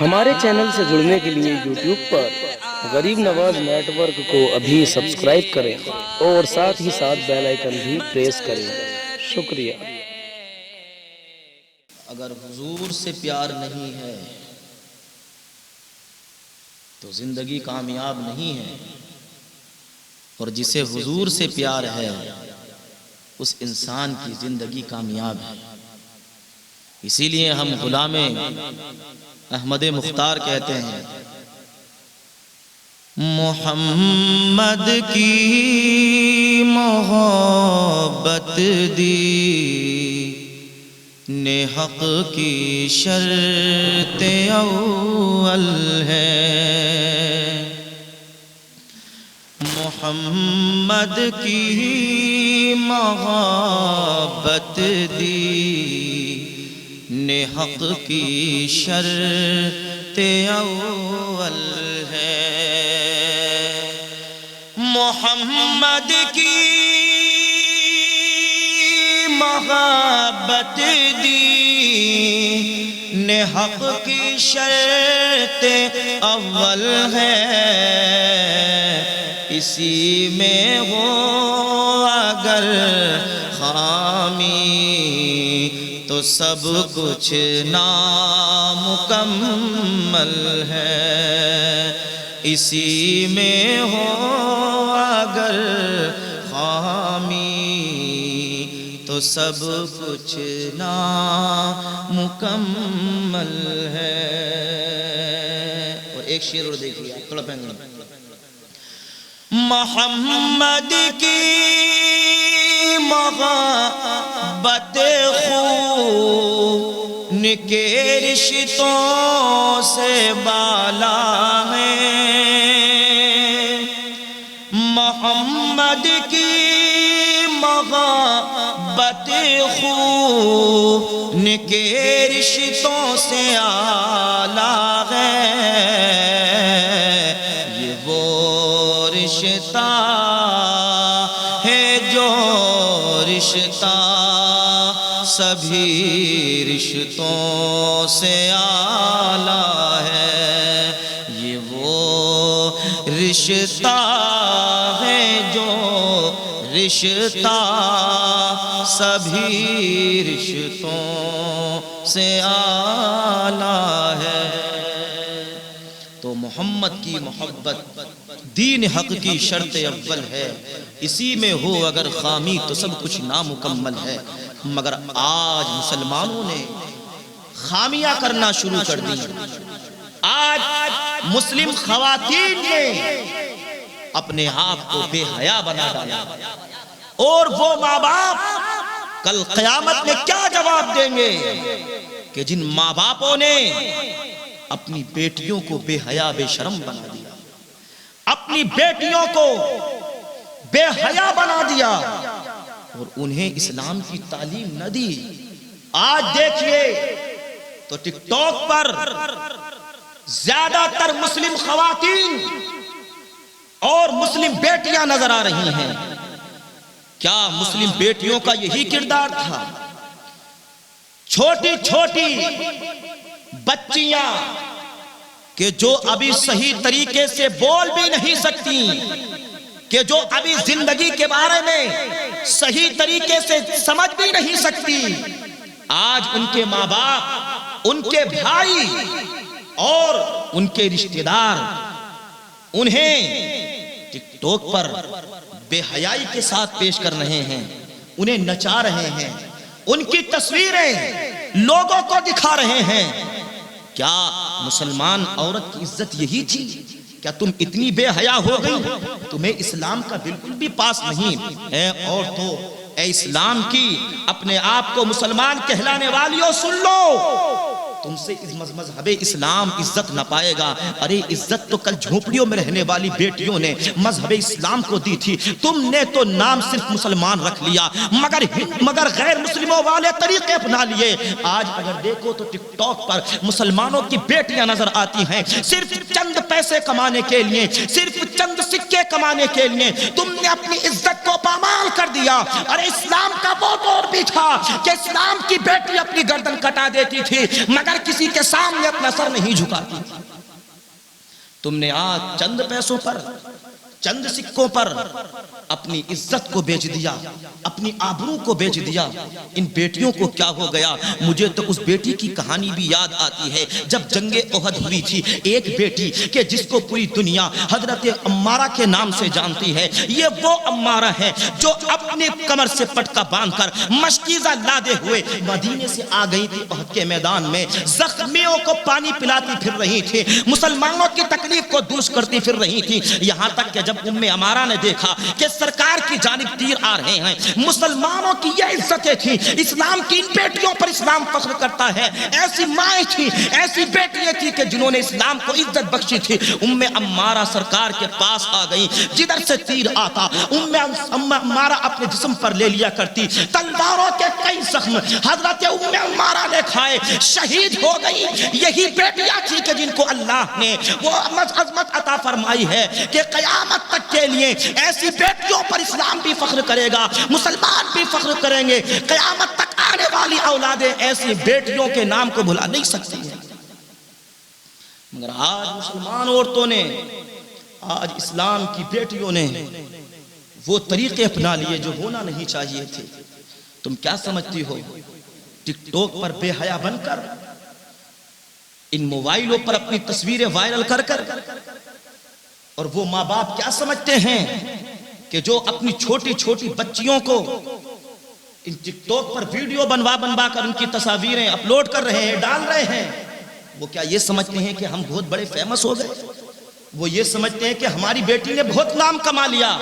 ہمارے چینل سے جڑنے کے لیے یوٹیوب پر غریب نواز نیٹ ورک کو ابھی سبسکرائب کریں اور ساتھ ہی ساتھ بیل آئیکن بھی پریس کریں۔ شکریہ۔ اگر حضور سے پیار نہیں ہے تو زندگی کامیاب نہیں ہے، اور جسے حضور سے پیار ہے اس انسان کی زندگی کامیاب ہے۔ اسی لیے ہم غلام احمد مختار کہتے ہیں، محمد کی محبت دی نے حق کی شرط اول ہے، محمد کی محبت دی نے حق کی شرط اول ہے، محمد کی محبت دی نے حق کی شرط اول ہے، اسی میں ہو اگر خامی تو سب کچھ نامکمل ہے، اسی میں ہو اگر خامی تو سب کچھ نامکمل ہے۔ اور ایک شعر اور دیکھیے آپ تھوڑا پہنگے، محمد کی محبت خون کے رشتوں سے بالا ہے، محمد کی محبت خون کے رشتوں سے اعلیٰ ہے، یہ وہ رشتہ ہے جو رشتہ سبھی رشتوں سے اعلیٰ ہے، یہ وہ رشتہ ہے جو رشتہ سبھی رشتوں سے اعلیٰ ہے۔ تو محمد کی محبت دین حق کی شرط اول ہے، اسی میں ہو اگر خامی تو سب کچھ نامکمل ہے۔ مگر آج مسلمانوں نے خامیاں کرنا شروع کر دی، آج مسلم خواتین نے اپنے آپ کو بے حیا بنا ڈالا، اور وہ ماں باپ کل قیامت میں کیا جواب دیں گے کہ جن ماں باپوں نے اپنی بیٹیوں کو بے حیا بے شرم بنا دیا، اپنی بیٹیوں کو بے حیا بنا دیا اور انہیں اسلام کی تعلیم نہ دی۔ آج دیکھیے تو ٹک ٹاک پر زیادہ تر مسلم خواتین اور مسلم بیٹیاں نظر آ رہی ہیں۔ کیا مسلم بیٹیوں کا یہی کردار تھا؟ چھوٹی چھوٹی بچیاں کہ جو ابھی صحیح طریقے سے بول بھی نہیں سکتی، کہ جو ابھی زندگی کے بارے میں صحیح طریقے سے سمجھ بھی نہیں سکتی، آج ان کے ماں باپ، ان کے بھائی اور ان کے رشتہ دار انہیں ٹک ٹاک پر بے حیائی کے ساتھ پیش کر رہے ہیں، انہیں نچا رہے ہیں، ان کی تصویریں لوگوں کو دکھا رہے ہیں۔ کیا مسلمان عورت کی عزت یہی تھی؟ کیا تم اتنی بے حیا ہو گئی؟ تمہیں اسلام کا بالکل بھی پاس نہیں ہے۔ اور تو اے اسلام کی اپنے آپ کو مسلمان کہلانے والیوں سن لو، تم سے اس مذہب اسلام عزت نہ پائے گا۔ ارے عزت تو کل جھونپڑیوں میں رہنے والی بیٹیوں نے مذہب اسلام کو دی تھی، تم نے تو نام صرف مسلمان رکھ لیا، مگر غیر مسلموں والے طریقے اپنا لیے۔ آج اگر دیکھو تو ٹک ٹاک پر مسلمانوں کی بیٹیاں نظر آتی ہیں، صرف چند پیسے کمانے کے لیے، صرف چند سکے کمانے کے لیے تم نے اپنی عزت کو پامال کر دیا۔ ارے اسلام کا وہ دور بھی تھا کہ اسلام کی بیٹی اپنی گردن کٹا دیتی تھی، مگر کر کسی کے سامنے اپنا سر نہیں جھکاتی تھی۔ تم نے آج چند پیسوں پر، چند سکوں پر اپنی عزت کو بیچ دیا، اپنی آبرو کو بیچ دیا۔ ان بیٹیوں کو کیا ہو گیا؟ مجھے تو اس بیٹی کی کہانی بھی یاد آتی ہے جب جنگ احد ہوئی تھی۔ ایک بیٹی کہ جس کو پوری دنیا حضرت عمارہ کے نام سے جانتی ہے، یہ وہ عمارہ ہے جو اپنے کمر سے پٹکا باندھ کر مشکیزہ لادے ہوئے مدینے سے آ گئی تھی احد کے میدان میں، زخمیوں کو پانی پلاتی پھر رہی تھی، مسلمانوں کی تکلیف کو دور کرتی پھر رہی تھی۔ یہاں تک کہ جب عمارہ نے دیکھا کہ سرکار کی جانب تیر آ رہے ہیں، مسلمانوں کی یہ عزتیں تھیں، اسلام کی ان بیٹیوں پر اسلام فخر کرتا ہے، ایسی مائیں تھیں، ایسی بیٹیاں تھیں کہ جنہوں نے اسلام کو عزت بخشی تھی۔ عمارہ سرکار کے پاس آ گئی، جدھر سے تیر آتا عمارہ اپنے جسم پر لے لیا کرتی، تلواروں کے کئی زخم حضرت عمارہ نے کھائے، شہید ہو گئی۔ یہی بیٹیاں تھیں کہ جن کو اللہ نے وہ عظمت عطا فرمائی ہے کہ قیامت تک کے لیے ایسی بیٹیوں پر اسلام بھی فخر کرے گا، مسلمان بھی فخر کریں گے۔ قیامت تک آنے والی اولادیں ایسی بیٹیوں کے نام کو بھلا نہیں سکتی ہیں۔ مگر آج مسلمان عورتوں نے، آج اسلام کی بیٹیوں نے وہ طریقے اپنا لیے جو ہونا نہیں چاہیے تھے۔ تم کیا سمجھتی ہو؟ ٹک ٹاک پر بے حیا بن کر، ان موبائلوں پر اپنی تصویریں وائرل کر کر، اور وہ ماں باپ کیا سمجھتے ہیں کہ جو اپنی چھوٹی چھوٹی بچیوں کو ان ٹک ٹاک پر ویڈیو بنوا کر ان کی تصاویریں اپلوڈ کر رہے ہیں، ڈال رہے ہیں، وہ کیا یہ سمجھتے ہیں کہ ہم بہت بڑے فیمس ہو گئے؟ وہ یہ سمجھتے ہیں کہ ہماری بیٹی نے بہت نام کما لیا۔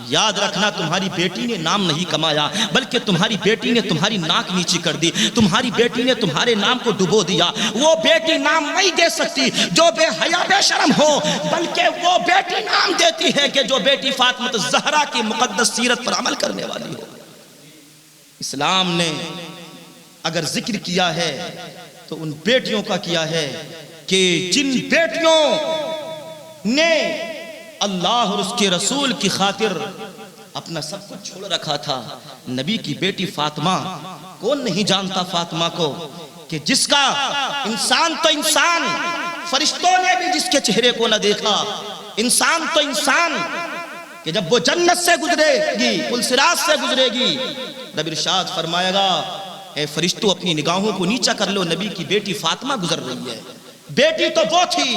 یاد رکھنا، تمہاری بیٹی نے نام نہیں کمایا، بلکہ تمہاری بیٹی نے تمہاری ناک نیچی کر دی، تمہاری بیٹی نے تمہارے نام کو ڈبو دیا۔ وہ بیٹی نام نہیں دے سکتی جو بے حیا بے شرم ہو، بلکہ وہ بیٹی نام دیتی ہے کہ جو بیٹی فاطمہ الزہرا کی مقدس سیرت پر عمل کرنے والی ہو۔ اسلام نے اگر ذکر کیا ہے تو ان بیٹیوں کا کیا ہے کہ جن بیٹیوں نے اللہ اور اس کے رسول کی خاطر اپنا سب کچھ چھوڑ رکھا تھا۔ نبی کی بیٹی فاطمہ، کون نہیں جانتا فاطمہ کو، کہ جس کا انسان تو انسان، فرشتوں نے بھی جس کے چہرے کو نہ دیکھا، انسان تو انسان، کہ جب وہ جنت سے گزرے گی، پل صراط سے گزرے گی، رب ارشاد فرمائے گا اے فرشتوں اپنی نگاہوں کو نیچا کر لو، نبی کی بیٹی فاطمہ گزر رہی ہے۔ بیٹی تو وہ تھی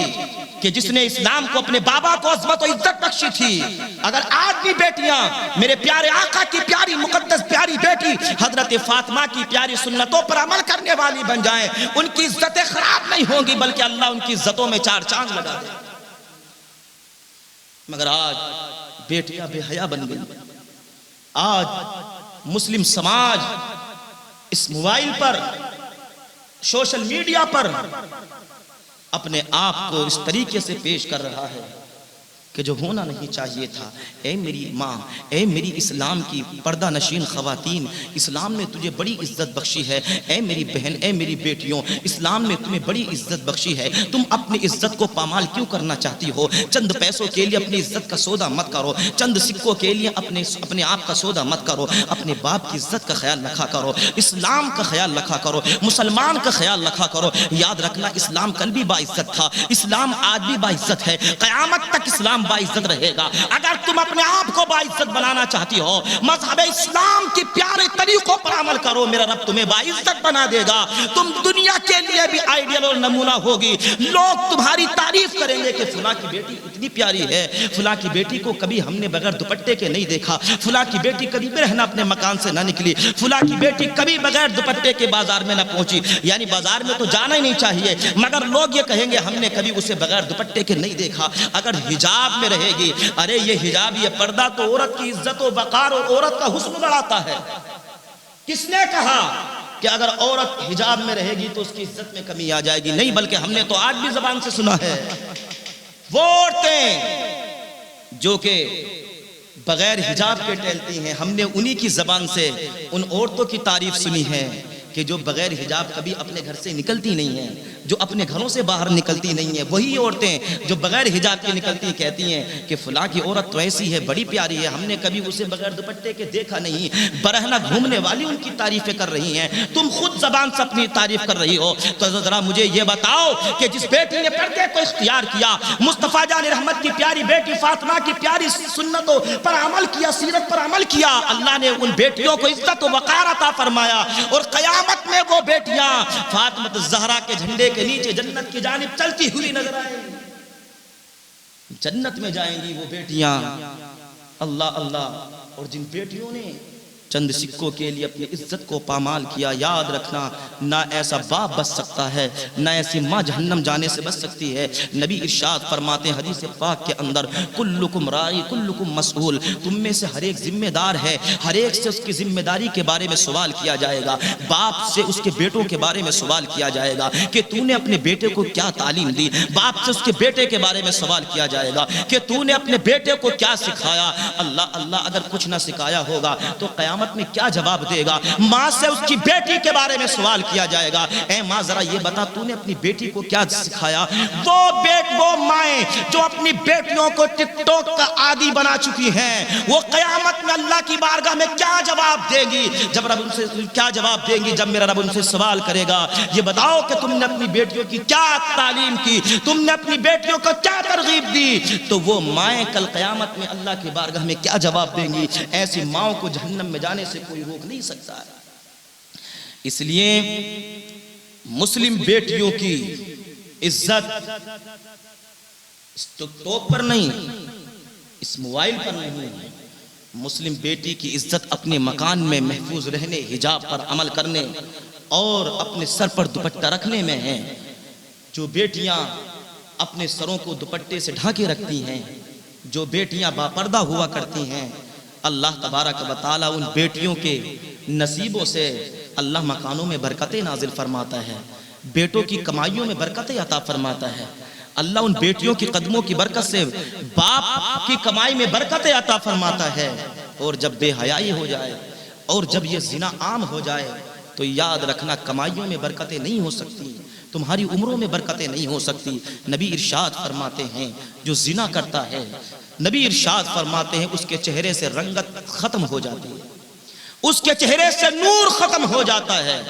کہ جس نے اسلام کو، اپنے بابا کو عظمت و عزت بخشی تھی۔ اگر آج بھی بیٹیاں میرے پیارے آقا کی پیاری مقدس پیاری بیٹی حضرت فاطمہ کی پیاری سنتوں پر عمل کرنے والی بن جائیں، ان کی عزتیں خراب نہیں ہوں گی، بلکہ اللہ ان کی عزتوں میں چار چاند لگا دے۔ مگر آج بیٹیاں بے حیا بن گئی۔ آج مسلم سماج اس موبائل پر، سوشل میڈیا پر اپنے آپ کو اس طریقے سے پیش کر رہا ہے کہ جو ہونا نہیں چاہیے تھا۔ اے میری ماں، اے میری اسلام کی پردہ نشین خواتین، اسلام نے تجھے بڑی عزت بخشی ہے۔ اے میری بہن، اے میری بیٹیوں، اسلام نے تمہیں بڑی عزت بخشی ہے۔ تم اپنی عزت کو پامال کیوں کرنا چاہتی ہو؟ چند پیسوں کے لیے اپنی عزت کا سودا مت کرو، چند سکوں کے لیے اپنے آپ کا سودا مت کرو۔ اپنے باپ کی عزت کا خیال رکھا کرو، اسلام کا خیال رکھا کرو، مسلمان کا خیال رکھا کرو۔ یاد رکھنا، اسلام کل بھی باعزت تھا، اسلام آج بھی باعزت ہے، قیامت تک اسلام باعزت رہے گا۔ اگر تم اپنے آپ کو باعزت بنانا چاہتی ہو، مذہب اسلام کی پیارے طریقوں پر عمل کرو، میرا رب تمہیں باعزت بنا دے گا۔ تم دنیا کے لیے بھی آئیڈیل اور نمونہ ہوگی، لوگ تمہاری تعریف کریں گے کہ فلاں کی بیٹی اتنی پیاری ہے، فلاں کی بیٹی کو کبھی ہم نے بغیر دوپٹے کے نہیں دیکھا، فلاں کی بیٹی کبھی برہنہ اپنے مکان سے نہ نکلی، فلاں کی بیٹی کبھی بغیر دوپٹے کے بازار میں نہ پہنچی۔ یعنی بازار میں تو جانا ہی نہیں چاہیے، مگر لوگ یہ کہیں گے ہم نے کبھی اسے بغیر دوپٹے کے نہیں دیکھا۔ اگر حجاب میں رہے گی، ارے یہ حجاب، یہ پردہ تو عورت کی عزت و وقار اور عورت کا حسن بڑھاتا ہے۔ کس نے کہا کہ اگر عورت حجاب میں رہے گی تو اس کی عزت میں کمی آ جائے گی؟ نہیں، بلکہ ہم نے تو آج بھی زبان سے سنا ہے، وہ عورتیں جو کہ بغیر حجاب کے ٹہلتی ہیں، ہم نے انہی کی زبان سے ان عورتوں کی تعریف سنی ہے کہ جو بغیر حجاب کبھی اپنے گھر سے نکلتی نہیں ہیں، جو اپنے گھروں سے باہر نکلتی نہیں ہیں، وہی عورتیں جو بغیر حجاب کی نکلتی کہتی ہیں کہ فلاں کی عورت تو ایسی ہے، بڑی پیاری ہے، ہم نے کبھی اسے بغیر دوپٹے کے دیکھا نہیں، برہنہ گھومنے والی ان کی تعریفیں کر رہی ہیں، تم خود زبان سے اپنی تعریف کر رہی ہو۔ تو ذرا مجھے یہ بتاؤ کہ جس بیٹی نے پردے کو اختیار کیا، مصطفیٰ جان رحمت کی پیاری بیٹی فاطمہ کی پیاری سنتوں پر عمل کیا، سیرت پر عمل کیا، اللہ نے ان بیٹیوں کو عزت و وقار عطا فرمایا، اور قیامت میں وہ بیٹیاں فاطمہ الزہرا کے جھنڈے کے نیچے جنت کی جانب چلتی ہوئی نظر آئیں گی، جنت میں جائیں گی وہ بیٹیاں۔ اللہ اللہ۔ اور جن بیٹیوں نے چند سکوں کے لیے اپنی عزت کو پامال کیا، یاد رکھنا نہ ایسا باپ بچ سکتا ہے، نہ ایسی ماں جہنم جانے سے بچ سکتی ہے۔ نبی ارشاد فرماتے ہیں حدیث پاک کے اندر، کلکم رائی کلکم مسئول، تم میں سے ہر ایک ذمہ دار ہے، ہر ایک سے اس کی ذمہ داری کے بارے میں سوال کیا جائے گا۔ باپ سے اس کے بیٹوں کے بارے میں سوال کیا جائے گا کہ تو نے اپنے بیٹے کو کیا تعلیم دی، باپ سے اس کے بیٹے کے بارے میں سوال کیا جائے گا کہ تو نے اپنے بیٹے کو کیا سکھایا۔ اللہ اللہ، اگر کچھ نہ سکھایا ہوگا تو قیامت میں کیا جواب دے گا؟ ماں سے اس کی بیٹی کے بارے میں سوال کیا جائے گا، اے ماں ذرا یہ بتا تو نے اپنی بیٹی کو کیا سکھایا؟ وہ مائیں جو اپنی بیٹیوں کو ٹک ٹاک کا عادی بنا چکی ہیں، وہ قیامت میں اللہ کی بارگاہ میں کیا جواب دے گی؟ جب رب ان سے کیا جواب دیں گی؟ جب میرا رب ان سے سوال کرے گا، یہ بتاؤ کہ تم نے اپنی بیٹیوں کی کیا تعلیم کی، تم نے اپنی بیٹیوں کو کیا ترغیب دی، تو وہ مائیں کل قیامت میں اللہ کی بارگاہ میں کیا جواب دیں گی؟ ایسی ماؤں کو جہنم میں جانے سے کوئی روک نہیں سکتا ہے۔ اس لیے مسلم بیٹیوں کی عزت اس ٹوپ پر نہیں، اس موبائل پر نہیں، مسلم بیٹی کی عزت اپنے مکان میں محفوظ رہنے، حجاب پر عمل کرنے اور اپنے سر پر دوپٹہ رکھنے میں ہے۔ جو بیٹیاں اپنے سروں کو دوپٹے سے ڈھانکے رکھتی ہیں، جو بیٹیاں باپردہ ہوا کرتی ہیں، اللہ تبارک و تعالی ان بیٹیوں کے نصیبوں سے اللہ مکانوں میں برکتیں نازل فرماتا ہے، بیٹوں کی کمائیوں میں برکتیں عطا فرماتا ہے۔ اللہ ان بیٹیوں کی قدموں کی برکت سے باپ کی کمائی میں برکتیں عطا فرماتا ہے۔ اور جب بے حیائی ہو جائے اور جب یہ زنا عام ہو جائے تو یاد رکھنا کمائیوں میں برکتیں نہیں ہو سکتی، تمہاری عمروں میں برکتیں نہیں ہو سکتی۔ نبی ارشاد فرماتے ہیں جو زنا کرتا ہے، نبی ارشاد فرماتے ہیں اس کے چہرے سے رنگت ختم ہو جاتی ہے، اس کے چہرے سے نور ختم ہو جاتا ہے،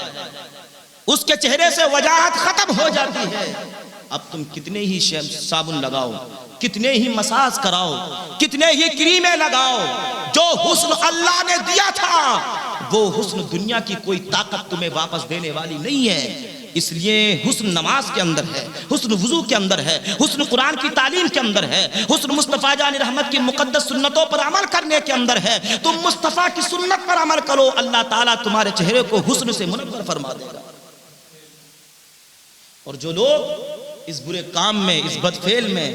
اس کے چہرے سے وجاہت ختم ہو جاتی ہے۔ اب تم کتنے ہی صابن لگاؤ، کتنے ہی مساج کراؤ، کتنے ہی کریمیں لگاؤ، جو حسن اللہ نے دیا تھا وہ حسن دنیا کی کوئی طاقت تمہیں واپس دینے والی نہیں ہے۔ اس لیے حسن نماز کے اندر ہے، حسن وضو کے اندر ہے، حسن قرآن کی تعلیم کے اندر ہے، حسن مصطفیٰ جان رحمت کی مقدس سنتوں پر عمل کرنے کے اندر ہے۔ تم مصطفیٰ کی سنت پر عمل کرو، اللہ تعالیٰ تمہارے چہرے کو حسن سے منور فرما دے گا۔ اور جو لوگ اس برے کام میں، اس بدفعل میں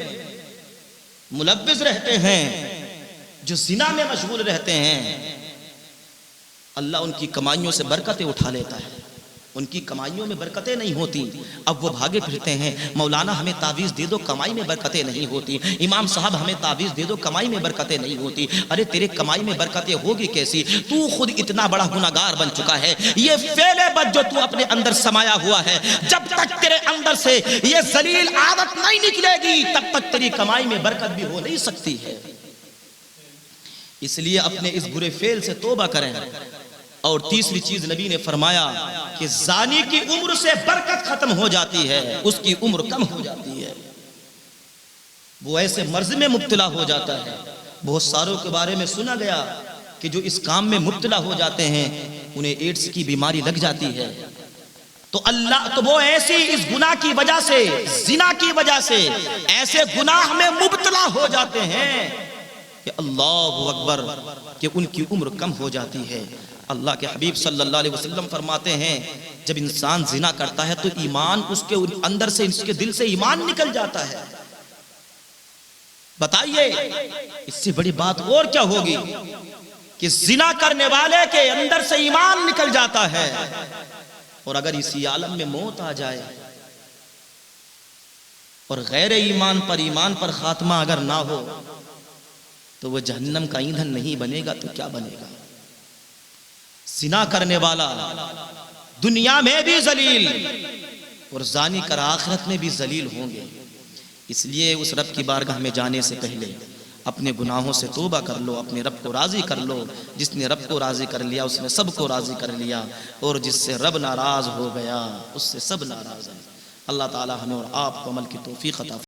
ملوث رہتے ہیں، جو زنا میں مشغول رہتے ہیں، اللہ ان کی کمائیوں سے برکتیں اٹھا لیتا ہے، ان کی کمائیوں میں برکتیں نہیں ہوتی۔ اب وہ بھاگے پھرتے ہیں، مولانا ہمیں تعویذ دے دو کمائی میں برکتیں نہیں ہوتی، امام صاحب ہمیں تعویذ دے دو کمائی میں برکتیں نہیں ہوتی۔ ارے تیرے کمائی میں برکتیں ہوگی کیسی؟ تو خود اتنا بڑا گناہگار بن چکا ہے، یہ فعل بد جو تو اپنے اندر سمایا ہوا ہے، جب تک تیرے اندر سے یہ ذلیل عادت نہیں نکلے گی تب تک تیری کمائی میں برکت بھی ہو نہیں سکتی ہے۔ اس لیے اپنے اس برے فعل سے توبہ کریں۔ اور تیسری چیز نبی نے فرمایا کہ زانی کی عمر سے برکت ختم ہو جاتی ہے، اس کی عمر کم ہو جاتی ہے، وہ ایسے مرض میں مبتلا ہو جاتا ہے۔ بہت ساروں کے بارے میں سنا گیا کہ جو اس کام میں مبتلا ہو جاتے ہیں انہیں ایڈز کی بیماری لگ جاتی ہے، تو وہ ایسی اس گناہ کی وجہ سے، زنا کی وجہ سے ایسے گناہ میں مبتلا ہو جاتے ہیں کہ اللہ اکبر کہ ان کی عمر کم ہو جاتی ہے۔ اللہ کے حبیب صلی اللہ علیہ وسلم فرماتے ہیں جب انسان زنا کرتا ہے تو ایمان اس کے اندر سے، اس کے دل سے ایمان نکل جاتا ہے۔ بتائیے اس سے بڑی بات اور کیا ہوگی کہ زنا کرنے والے کے اندر سے ایمان نکل جاتا ہے، اور اگر اسی عالم میں موت آ جائے اور غیر ایمان پر خاتمہ اگر نہ ہو تو وہ جہنم کا ایندھن نہیں بنے گا تو کیا بنے گا؟ زنا کرنے والا دنیا میں بھی ذلیل اور زانی کر آخرت میں بھی ذلیل ہوں گے۔ اس لیے اس رب کی بارگاہ میں جانے سے پہلے اپنے گناہوں سے توبہ کر لو، اپنے رب کو راضی کر لو۔ جس نے رب کو راضی کر لیا اس نے سب کو راضی کر لیا، اور جس سے رب ناراض ہو گیا اس سے سب ناراض ہیں۔ اللہ تعالی ہمیں اور آپ کو عمل کی توفیق عطا فرمائے۔